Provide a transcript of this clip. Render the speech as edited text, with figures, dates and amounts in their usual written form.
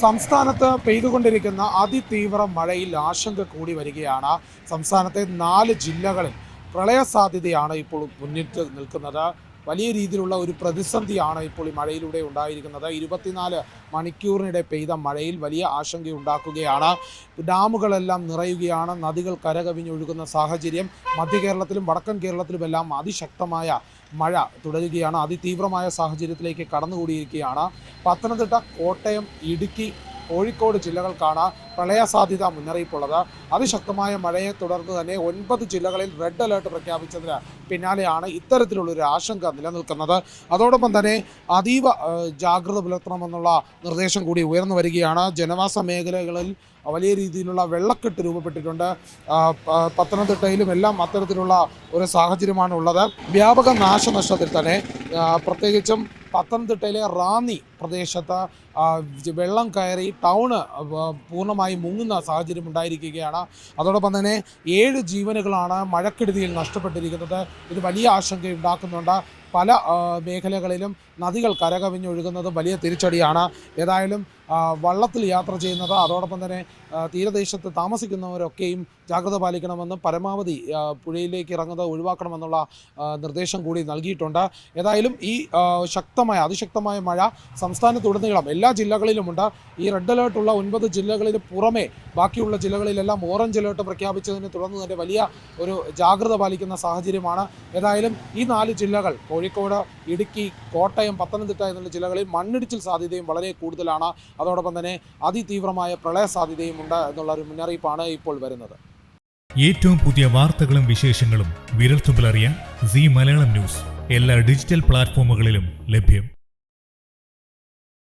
സംസ്ഥാനത്ത് പെയ്തുകൊണ്ടിരിക്കുന്ന അതിതീവ്ര മഴയിൽ ആശങ്ക കൂടി വരികയാണ്. സംസ്ഥാനത്തെ 4 ജില്ലകളിൽ പ്രളയ സാധ്യതയാണ് ഇപ്പോൾ മുന്നിട്ട് നിൽക്കുന്നത്. വലിയ രീതിയിലുള്ള ഒരു പ്രതിസന്ധിയാണ് ഇപ്പോൾ ഈ മഴയിലൂടെ ഉണ്ടായിരിക്കുന്നത്. 24 മണിക്കൂറിനിടെ പെയ്ത മഴയിൽ വലിയ ആശങ്കയുണ്ടാക്കുകയാണ്. ഡാമുകളെല്ലാം നിറയുകയാണ്, നദികൾ കരകവിഞ്ഞൊഴുകുന്ന സാഹചര്യം. മധ്യ കേരളത്തിലും വടക്കൻ കേരളത്തിലുമെല്ലാം അതിശക്തമായ മഴ തുടരുകയാണ്. അതിതീവ്രമായ സാഹചര്യത്തിലേക്ക് കടന്നുകൂടിയിരിക്കുകയാണ്. പത്തനംതിട്ട, കോട്ടയം, ഇടുക്കി, കോഴിക്കോട് ജില്ലകൾക്കാണ് പ്രളയ സാധ്യത മുന്നറിയിപ്പുള്ളത്. അതിശക്തമായ മഴയെ തുടർന്ന് തന്നെ 9 ജില്ലകളിൽ റെഡ് അലേർട്ട് പ്രഖ്യാപിച്ചതിന് പിന്നാലെയാണ് ഇത്തരത്തിലുള്ളൊരു ആശങ്ക നിലനിൽക്കുന്നത്. അതോടൊപ്പം തന്നെ അതീവ ജാഗ്രത പുലർത്തണമെന്നുള്ള നിർദ്ദേശം കൂടി ഉയർന്നു വരികയാണ്. ജനവാസ മേഖലകളിൽ വലിയ രീതിയിലുള്ള വെള്ളക്കെട്ട് രൂപപ്പെട്ടിട്ടുണ്ട്. പത്തനംതിട്ടയിലും എല്ലാം അത്തരത്തിലുള്ള ഒരു സാഹചര്യമാണ് ഉള്ളത്. വ്യാപക നാശനഷ്ടത്തിൽ തന്നെ പ്രത്യേകിച്ചും പത്തനംതിട്ടയിലെ റാന്നി പ്രദേശത്ത് വെള്ളം കയറി ടൗണ് പൂർണ്ണമായി മുങ്ങുന്ന സാഹചര്യം ഉണ്ടായിരിക്കുകയാണ്. അതോടൊപ്പം തന്നെ 7 ജീവനുകളാണ് മഴക്കെടുതിയിൽ നഷ്ടപ്പെട്ടിരിക്കുന്നത്. ഇത് വലിയ ആശങ്കയുണ്ടാക്കുന്നുണ്ട്. പല മേഖലകളിലും നദികൾ കരകവിഞ്ഞൊഴുകുന്നത് വലിയ തിരിച്ചടിയാണ്. ഏതായാലും വള്ളത്തിൽ യാത്ര ചെയ്യുന്നത്, അതോടൊപ്പം തന്നെ തീരദേശത്ത് താമസിക്കുന്നവരൊക്കെയും ജാഗ്രത പാലിക്കണമെന്നും പരമാവധി പുഴയിലേക്ക് ഇറങ്ങുന്നത് ഒഴിവാക്കണമെന്നുള്ള നിർദ്ദേശം കൂടി നൽകിയിട്ടുണ്ട്. ഏതായാലും ഈ അതിശക്തമായ മഴ സംസ്ഥാനത്തുടനീളം എല്ലാ ജില്ലകളിലുമുണ്ട്. ഈ റെഡ് അലേർട്ടുള്ള 9 ജില്ലകളിന് പുറമെ ബാക്കിയുള്ള ജില്ലകളിലെല്ലാം ഓറഞ്ച് അലേർട്ട് പ്രഖ്യാപിച്ചതിനെ തുടർന്ന് തന്നെ വലിയ ഒരു ജാഗ്രത പാലിക്കുന്ന സാഹചര്യമാണ്. ഏതായാലും ഈ 4 ജില്ലകൾ കോഴിക്കോട്, ഇടുക്കി, കോട്ടയം, പത്തനംതിട്ട എന്നുള്ള ജില്ലകളിൽ മണ്ണിടിച്ചിൽ സാധ്യതയും വളരെ കൂടുതലാണ്. അതോടൊപ്പം തന്നെ അതിതീവ്രമായ പ്രളയ സാധ്യതയും ഉണ്ട് എന്നുള്ള ഒരു മുന്നറിയിപ്പാണ് ഇപ്പോൾ വരുന്നത്. ഏറ്റവും പുതിയ വാർത്തകളും വിശേഷങ്ങളും വിരൽത്തുമ്പിലറിയാൻ സീ മലയാളം ന്യൂസ് എല്ലാ ഡിജിറ്റൽ പ്ലാറ്റ്ഫോമുകളിലും ലഭ്യം.